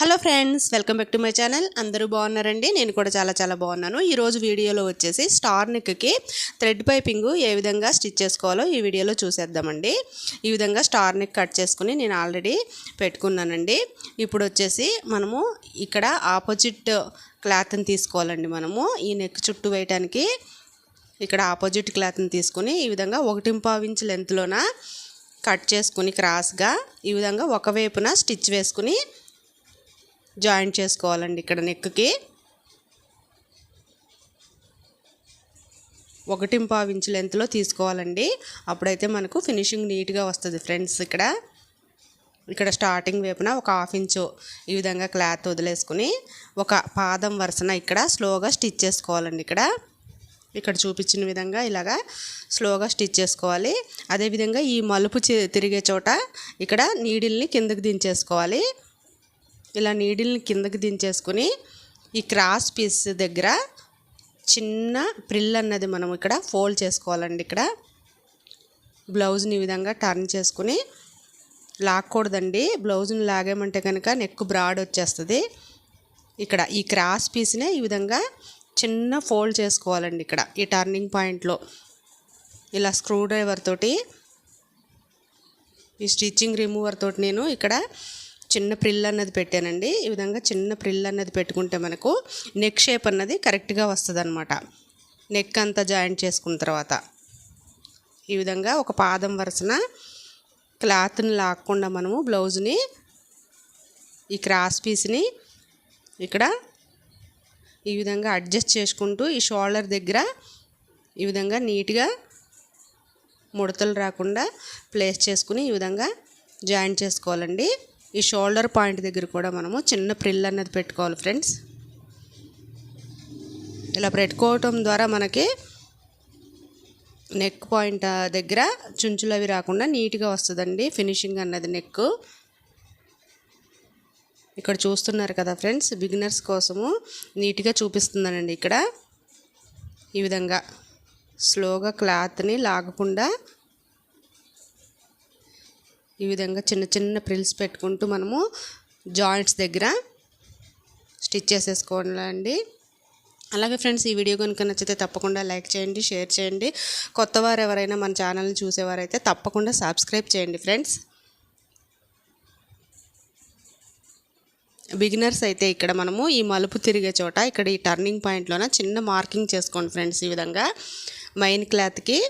Hello friends, welcome back to my channel. అందరూ బాగున్నారండి? నేను కూడా చాలా బాగున్నాను. ఈరోజు వీడియోలో వచ్చేసి స్టార్ నెక్కి థ్రెడ్ పైపింగ్ ఏ విధంగా స్టిచ్ చేసుకోవాలో ఈ వీడియోలో చూసేద్దామండి. ఈ విధంగా స్టార్ నెక్ కట్ చేసుకుని నేను ఆల్రెడీ పెట్టుకున్నానండి. ఇప్పుడు వచ్చేసి మనము ఇక్కడ ఆపోజిట్ క్లాత్ని తీసుకోవాలండి. మనము ఈ నెక్ చుట్టూ వేయటానికి ఇక్కడ ఆపోజిట్ క్లాత్ని తీసుకుని ఈ విధంగా 1.5 ఇంచ్ లెంత్లోన కట్ చేసుకుని క్రాస్గా ఈ విధంగా ఒకవైపున స్టిచ్ వేసుకుని జాయింట్ చేసుకోవాలండి. ఇక్కడ నెక్కి 1.5 ఇంచ్ లెంత్లో తీసుకోవాలండి. అప్పుడైతే మనకు ఫినిషింగ్ నీట్గా వస్తుంది ఫ్రెండ్స్. ఇక్కడ స్టార్టింగ్ వైపున ఒక 1/2 ఇంచు ఈ విధంగా క్లాత్ వదిలేసుకుని ఒక పాదం వరుసన ఇక్కడ స్లోగా స్టిచ్ చేసుకోవాలండి. ఇక్కడ చూపించిన విధంగా ఇలాగా స్లోగా స్టిచ్ చేసుకోవాలి. అదేవిధంగా ఈ మలుపు తిరిగే చోట ఇక్కడ నీడిల్ని కిందకి దించేసుకోవాలి. ఇలా నీడిల్ని కిందకి దించేసుకుని ఈ క్రాస్ పీస్ దగ్గర చిన్న ప్రిల్ అన్నది మనం ఇక్కడ ఫోల్డ్ చేసుకోవాలండి. ఇక్కడ బ్లౌజ్ని ఈ విధంగా టర్న్ చేసుకుని లాక్కూడదండి. బ్లౌజ్ని లాగామంటే కనుక నెక్ బ్రాడ్ వచ్చేస్తుంది. ఇక్కడ ఈ క్రాస్ పీస్నే ఈ విధంగా చిన్న ఫోల్డ్ చేసుకోవాలండి. ఇక్కడ ఈ టర్నింగ్ పాయింట్లో ఇలా స్క్రూ డ్రైవర్ తోటి ఈ స్టిచ్చింగ్ రిమూవర్ తోటి నేను ఇక్కడ చిన్న ప్రిల్ అన్నది పెట్టానండి. ఈ విధంగా చిన్న ప్రిల్ అన్నది పెట్టుకుంటే మనకు నెక్ షేప్ అన్నది కరెక్ట్గా వస్తుంది అనమాట. నెక్ అంతా జాయింట్ చేసుకున్న తర్వాత ఈ విధంగా ఒక పాదం వరుసన క్లాత్ని లాక్కుండా మనము బ్లౌజ్ని ఈ క్రాస్ పీస్ని ఇక్కడ ఈ విధంగా అడ్జస్ట్ చేసుకుంటూ ఈ షోల్డర్ దగ్గర ఈ విధంగా నీట్గా ముడతలు రాకుండా ప్లేస్ చేసుకుని ఈ విధంగా జాయింట్ చేసుకోవాలండి. ఈ షోల్డర్ పాయింట్ దగ్గర కూడా మనము చిన్న ప్రిల్ అన్నది పెట్టుకోవాలి ఫ్రెండ్స్. ఇలా పెట్టుకోవటం ద్వారా మనకి నెక్ పాయింట్ దగ్గర చుంచులు అవి రాకుండా నీట్గా వస్తుందండి ఫినిషింగ్ అన్నది నెక్. ఇక్కడ చూస్తున్నారు కదా ఫ్రెండ్స్, బిగినర్స్ కోసము నీట్గా చూపిస్తున్నానండి. ఇక్కడ ఈ విధంగా స్లోగా క్లాత్ని లాగకుండా ఈ విధంగా చిన్న ప్రిల్స్ పెట్టుకుంటూ మనము జాయింట్స్ దగ్గర స్టిచ్ చేసేసుకోవాలండి. అలాగే ఫ్రెండ్స్, ఈ వీడియో కనుక నచ్చితే తప్పకుండా లైక్ చేయండి, షేర్ చేయండి. కొత్తవారు ఎవరైనా మన ఛానల్ని చూసేవారైతే తప్పకుండా సబ్స్క్రైబ్ చేయండి ఫ్రెండ్స్. బిగినర్స్ అయితే ఇక్కడ మనము ఈ మలుపు తిరిగే చోట ఇక్కడ ఈ టర్నింగ్ పాయింట్లోన చిన్న మార్కింగ్ చేసుకోండి ఫ్రెండ్స్. ఈ విధంగా మెయిన్ క్లాత్కి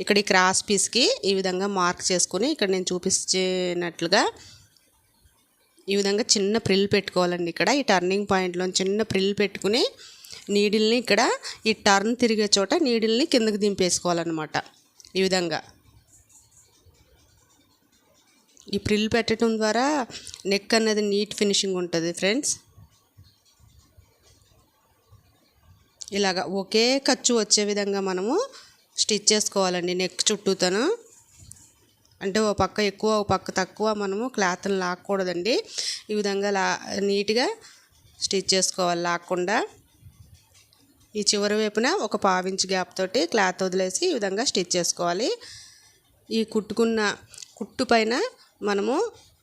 ఇక్కడ ఈ క్రాస్ పీస్కి ఈ విధంగా మార్క్ చేసుకుని ఇక్కడ నేను చూపించినట్లుగా ఈ విధంగా చిన్న ప్రిల్ పెట్టుకోవాలండి. ఇక్కడ ఈ టర్నింగ్ పాయింట్లో చిన్న ప్రిల్ పెట్టుకుని నీడిల్ని ఇక్కడ ఈ టర్న్ తిరిగే చోట నీడిల్ని కిందకి దింపేసుకోవాలన్నమాట. ఈ విధంగా ఈ ప్రిల్ పెట్టడం ద్వారా నెక్ అన్నది నీట్ ఫినిషింగ్ ఉంటుంది ఫ్రెండ్స్. ఇలాగా ఒకే ఖర్చు వచ్చే విధంగా మనము స్టిచ్ చేసుకోవాలండి. నెక్ చుట్టూతను అంటే ఓ పక్క ఎక్కువ ఓ పక్క తక్కువ మనము క్లాత్ని లాక్కూడదండి. ఈ విధంగా నీట్గా స్టిచ్ చేసుకోవాలి లాక్కుండా. ఈ చివరి వైపున ఒక 1/2 ఇంచ్ గ్యాప్ తోటి క్లాత్ వదిలేసి ఈ విధంగా స్టిచ్ చేసుకోవాలి. ఈ కుట్టుకున్న కుట్టు పైన మనము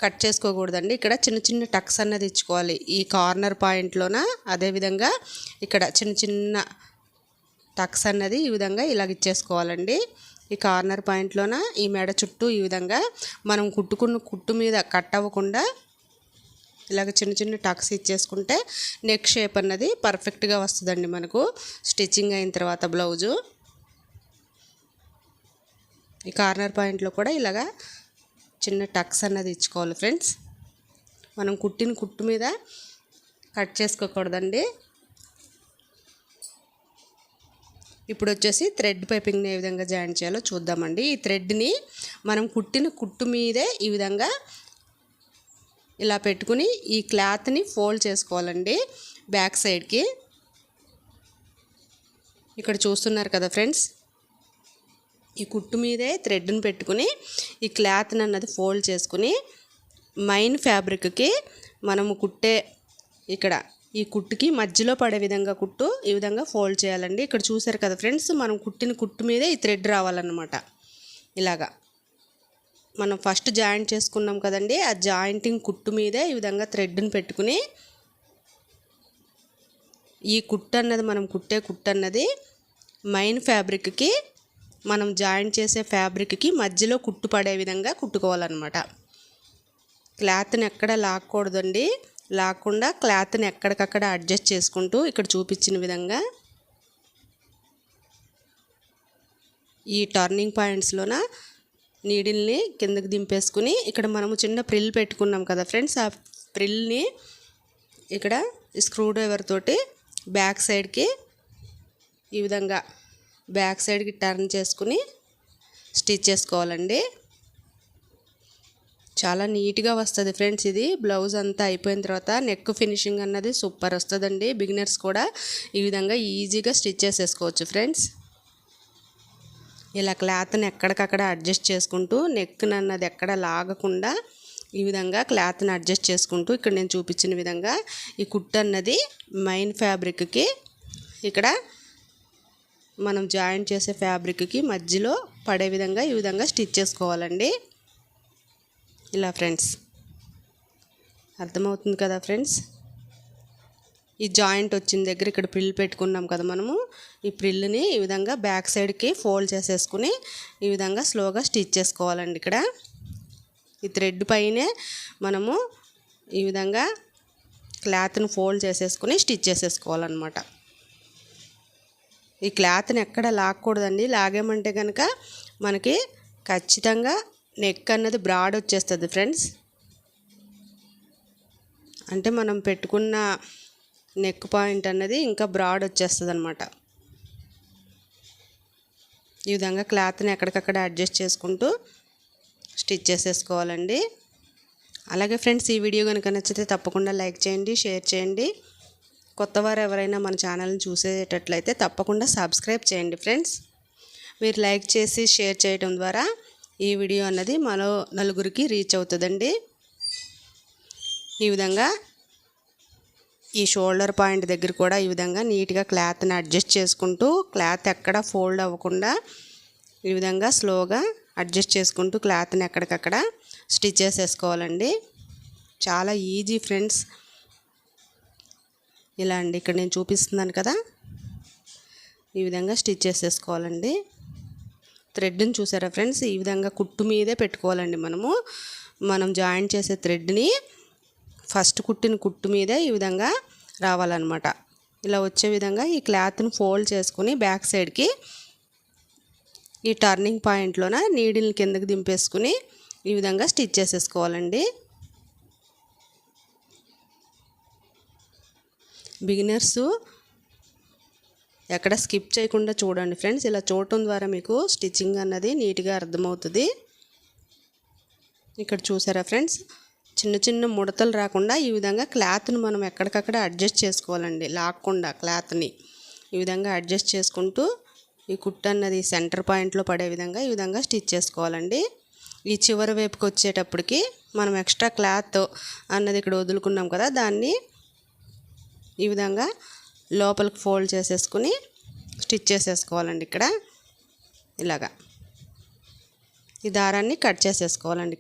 కట్ చేసుకోకూడదండి. ఇక్కడ చిన్న టక్స్ అన్నది ఇచ్చుకోవాలి ఈ కార్నర్ పాయింట్లోన. అదేవిధంగా ఇక్కడ చిన్న టక్స్ అన్నది ఈ విధంగా ఇలాగ ఇచ్చేసుకోవాలండి. ఈ కార్నర్ పాయింట్లోన ఈ మెడ చుట్టూ ఈ విధంగా మనం కుట్టుకున్న కుట్టు మీద కట్ అవ్వకుండా ఇలాగ చిన్న టక్స్ ఇచ్చేసుకుంటే నెక్ షేప్ అన్నది పర్ఫెక్ట్గా వస్తుందండి మనకు స్టిచ్చింగ్ అయిన తర్వాత బ్లౌజు. ఈ కార్నర్ పాయింట్లో కూడా ఇలాగా చిన్న టక్స్ అన్నది ఇచ్చుకోవాలి ఫ్రెండ్స్. మనం కుట్టిన కుట్టు మీద కట్ చేసుకోకూడదండి. ఇప్పుడు వచ్చేసి థ్రెడ్ పైపింగ్ని ఏ విధంగా జాయింట్ చేయాలో చూద్దామండి. ఈ థ్రెడ్ని మనం కుట్టిన కుట్టు మీదే ఈ విధంగా ఇలా పెట్టుకుని ఈ క్లాత్ని ఫోల్డ్ చేసుకోవాలండి బ్యాక్ సైడ్కి. ఇక్కడ చూస్తున్నారు కదా ఫ్రెండ్స్, ఈ కుట్టు మీదే థ్రెడ్ని పెట్టుకుని ఈ క్లాత్ని అన్నది ఫోల్డ్ చేసుకుని మెయిన్ ఫ్యాబ్రిక్కి మనము కుట్టే ఇక్కడ ఈ కుట్టుకి మధ్యలో పడే విధంగా కుట్టు ఈ విధంగా ఫోల్డ్ చేయాలండి. ఇక్కడ చూసారు కదా ఫ్రెండ్స్, మనం కుట్టిన కుట్టు మీదే ఈ థ్రెడ్ రావాలన్నమాట. ఇలాగా మనం ఫస్ట్ జాయింట్ చేసుకున్నాం కదండి, ఆ జాయింటింగ్ కుట్టు మీదే ఈ విధంగా థ్రెడ్ని పెట్టుకుని ఈ కుట్టు అన్నది మనం కుట్టే కుట్టు అన్నది మెయిన్ ఫ్యాబ్రిక్కి మనం జాయింట్ చేసే ఫ్యాబ్రిక్కి మధ్యలో కుట్టు పడే విధంగా కుట్టుకోవాలన్నమాట. క్లాత్ని ఎక్కడ లాక్కూడదండి. లాక్కుండా క్లాత్ని ఎక్కడికక్కడ అడ్జస్ట్ చేసుకుంటూ ఇక్కడ చూపించిన విధంగా ఈ టర్నింగ్ పాయింట్స్లోన నీడిల్ని కిందకి దింపేసుకుని ఇక్కడ మనము చిన్న ప్రిల్ పెట్టుకున్నాం కదా ఫ్రెండ్స్, ఆ ప్రిల్ని ఇక్కడ స్క్రూ డ్రైవర్ తోటి బ్యాక్ సైడ్కి ఈ విధంగా బ్యాక్ సైడ్కి టర్న్ చేసుకుని స్టిచ్ చేసుకోవాలండి. చాలా నీట్గా వస్తుంది ఫ్రెండ్స్. ఇది బ్లౌజ్ అంతా అయిపోయిన తర్వాత నెక్ ఫినిషింగ్ అన్నది సూపర్ వస్తుందండి. బిగినర్స్ కూడా ఈ విధంగా ఈజీగా స్టిచ్ చేసేసుకోవచ్చు ఫ్రెండ్స్. ఇలా క్లాత్ని ఎక్కడికక్కడ అడ్జస్ట్ చేసుకుంటూ నెక్ అన్నది ఎక్కడ లాగకుండా ఈ విధంగా క్లాత్ని అడ్జస్ట్ చేసుకుంటూ ఇక్కడ నేను చూపించిన విధంగా ఈ కుట్టు అన్నది మెయిన్ ఫ్యాబ్రిక్కి ఇక్కడ మనం జాయింట్ చేసే ఫ్యాబ్రిక్కి మధ్యలో పడే విధంగా ఈ విధంగా స్టిచ్ చేసుకోవాలండి. ఇలా ఫ్రెండ్స్ అర్థమవుతుంది కదా ఫ్రెండ్స్. ఈ జాయింట్ వచ్చిన దగ్గర ఇక్కడ ప్రిల్ పెట్టుకున్నాం కదా మనము, ఈ ప్రిల్ని ఈ విధంగా బ్యాక్ సైడ్కి ఫోల్డ్ చేసేసుకుని ఈ విధంగా స్లోగా స్టిచ్ చేసుకోవాలండి. ఇక్కడ ఈ థ్రెడ్ పైనే మనము ఈ విధంగా క్లాత్ని ఫోల్డ్ చేసేసుకుని స్టిచ్ చేసేసుకోవాలన్నమాట. ఈ క్లాత్ని ఎక్కడ లాక్కూడదండి. లాగామంటే కనుక మనకి ఖచ్చితంగా నెక్ అన్నది బ్రాడ్ వచ్చేస్తుంది ఫ్రెండ్స్. అంటే మనం పెట్టుకున్న నెక్ పాయింట్ అన్నది ఇంకా బ్రాడ్ వచ్చేస్తుంది అనమాట. ఈ విధంగా క్లాత్ని ఎక్కడికక్కడ అడ్జస్ట్ చేసుకుంటూ స్టిచ్ చేసేసుకోవాలండి. అలాగే ఫ్రెండ్స్, ఈ వీడియో కనుక నచ్చితే తప్పకుండా లైక్ చేయండి, షేర్ చేయండి. కొత్తవారు ఎవరైనా మన ఛానల్ని చూసేటట్లయితే తప్పకుండా సబ్స్క్రైబ్ చేయండి ఫ్రెండ్స్. మీరు లైక్ చేసి షేర్ చేయడం ద్వారా ఈ వీడియో అన్నది మరో నలుగురికి రీచ్ అవుతుందండి. ఈ విధంగా ఈ షోల్డర్ పాయింట్ దగ్గర కూడా ఈ విధంగా నీట్గా క్లాత్ని అడ్జస్ట్ చేసుకుంటూ క్లాత్ ఎక్కడ ఫోల్డ్ అవ్వకుండా ఈ విధంగా స్లోగా అడ్జస్ట్ చేసుకుంటూ క్లాత్ని ఎక్కడికక్కడ స్టిచ్ చేసేసుకోవాలండి. చాలా ఈజీ ఫ్రెండ్స్. ఇలా అండి, ఇక్కడ నేను చూపిస్తున్నాను కదా, ఈ విధంగా స్టిచ్ చేసేసుకోవాలండి. థ్రెడ్ని చూసారా ఫ్రెండ్స్, ఈ విధంగా కుట్టు మీదే పెట్టుకోవాలండి. మనం జాయింట్ చేసే థ్రెడ్ని ఫస్ట్ కుట్టిన కుట్టు మీదే ఈ విధంగా రావాలన్నమాట. ఇలా వచ్చే విధంగా ఈ క్లాత్ని ఫోల్డ్ చేసుకుని బ్యాక్ సైడ్కి ఈ టర్నింగ్ పాయింట్లోన నీడిల్ని కిందకి దింపేసుకుని ఈ విధంగా స్టిచ్ చేసేసుకోవాలండి. బిగినర్స్ ఎక్కడ స్కిప్ చేయకుండా చూడండి ఫ్రెండ్స్. ఇలా చూడటం ద్వారా మీకు స్టిచ్చింగ్ అన్నది నీట్గా అర్థమవుతుంది. ఇక్కడ చూసారా ఫ్రెండ్స్, చిన్న చిన్న ముడతలు రాకుండా ఈ విధంగా క్లాత్ని మనం ఎక్కడికక్కడ అడ్జస్ట్ చేసుకోవాలండి. లాక్కుండా క్లాత్ని ఈ విధంగా అడ్జస్ట్ చేసుకుంటూ ఈ కుట్టు అన్నది సెంటర్ పాయింట్లో పడే విధంగా ఈ విధంగా స్టిచ్ చేసుకోవాలండి. ఈ చివరి వైపుకి వచ్చేటప్పటికి మనం ఎక్స్ట్రా క్లాత్ అన్నది ఇక్కడ వదులుకున్నాం కదా, దాన్ని ఈ విధంగా లోపలికి ఫోల్డ్ చేసేసుకుని స్టిచ్ చేసేసుకోవాలండి. ఇక్కడ ఇలాగా ఈ దారాన్ని కట్ చేసేసుకోవాలండి.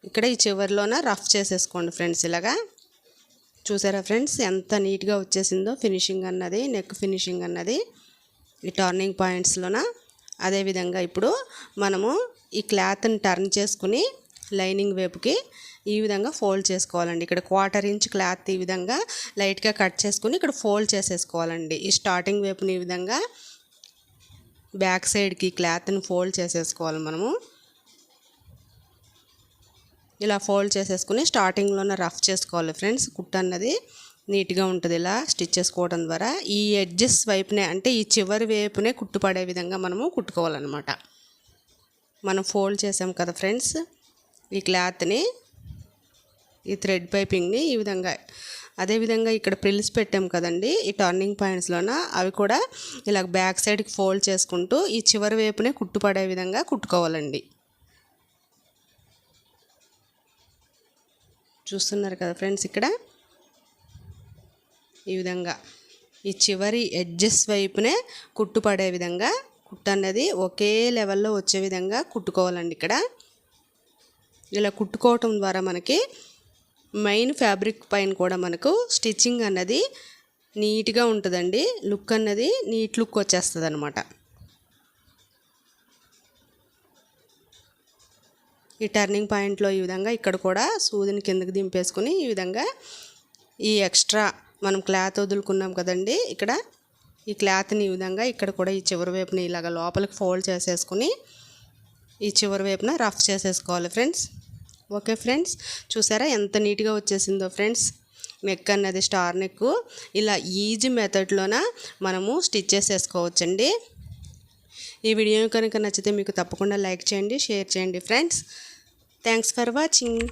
ఇక్కడ ఈ చివరిలోన రఫ్ చేసేసుకోండి ఫ్రెండ్స్. ఇలాగా చూసారా ఫ్రెండ్స్, ఎంత నీట్గా వచ్చేసిందో ఫినిషింగ్ అన్నది, నెక్ ఫినిషింగ్ అన్నది ఈ టర్నింగ్ పాయింట్స్లోన. అదేవిధంగా ఇప్పుడు మనము ఈ క్లాత్ని టర్న్ చేసుకుని లైనింగ్ వైపుకి ఈ విధంగా ఫోల్డ్ చేసుకోవాలండి. ఇక్కడ 1/4 ఇంచ్ క్లాత్ ఈ విధంగా లైట్గా కట్ చేసుకుని ఇక్కడ ఫోల్డ్ చేసేసుకోవాలండి. ఈ స్టార్టింగ్ వైపుని ఈ విధంగా బ్యాక్ సైడ్కి క్లాత్ని ఫోల్డ్ చేసేసుకోవాలి. మనము ఇలా ఫోల్డ్ చేసేసుకుని స్టార్టింగ్లోనే రఫ్ చేసుకోవాలి ఫ్రెండ్స్. కుట్టు అన్నది నీట్గా ఉంటుంది ఇలా స్టిచ్ చేసుకోవడం ద్వారా. ఈ ఎడ్జెస్ వైపునే, అంటే ఈ చివరి వైపునే కుట్టు పడే విధంగా మనము కుట్టుకోవాలన్నమాట. మనం ఫోల్డ్ చేసాం కదా ఫ్రెండ్స్, ఈ క్లాత్ని, ఈ థ్రెడ్ పైపింగ్ని ఈ విధంగా, అదేవిధంగా ఇక్కడ ప్రిల్స్ పెట్టాం కదండి ఈ టర్నింగ్ పాయింట్స్లోన, అవి కూడా ఇలా బ్యాక్ సైడ్కి ఫోల్డ్ చేసుకుంటూ ఈ చివరి వైపునే కుట్టు పడే విధంగా కుట్టుకోవాలండి. చూస్తున్నారు కదా ఫ్రెండ్స్, ఇక్కడ ఈ విధంగా ఈ చివరి ఎడ్జెస్ వైపునే కుట్టు పడే విధంగా కుట్టు అన్నది ఒకే లెవెల్లో వచ్చే విధంగా కుట్టుకోవాలండి. ఇక్కడ ఇలా కుట్టుకోవటం ద్వారా మనకి మెయిన్ ఫ్యాబ్రిక్ పైన కూడా మనకు స్టిచ్చింగ్ అన్నది నీట్గా ఉంటుందండి. లుక్ అన్నది నీట్ లుక్ వచ్చేస్తుంది అనమాట. ఈ టర్నింగ్ పాయింట్లో ఈ విధంగా ఇక్కడ కూడా సూదిని కిందకి దింపేసుకుని ఈ విధంగా ఈ ఎక్స్ట్రా మనం క్లాత్ వదులుకున్నాం కదండి, ఇక్కడ ఈ క్లాత్ని ఈ విధంగా ఇక్కడ కూడా ఈ చివరి వైపుని ఇలాగ లోపలికి ఫోల్డ్ చేసేసుకుని ఈ చివరి వైపున రఫ్ చేసేసుకోవాలి ఫ్రెండ్స్. ఓకే ఫ్రెండ్స్, చూసారా ఎంత నీట్గా వచ్చేసిందో ఫ్రెండ్స్. నెక్ అన్నది స్టార్ నెక్ ఇలా ఈజీ మెథడ్లోన మనము స్టిచ్ చేసేసుకోవచ్చండి. ఈ వీడియో కనుక నచ్చితే మీకు తప్పకుండా లైక్ చేయండి, షేర్ చేయండి ఫ్రెండ్స్. Thanks for watching.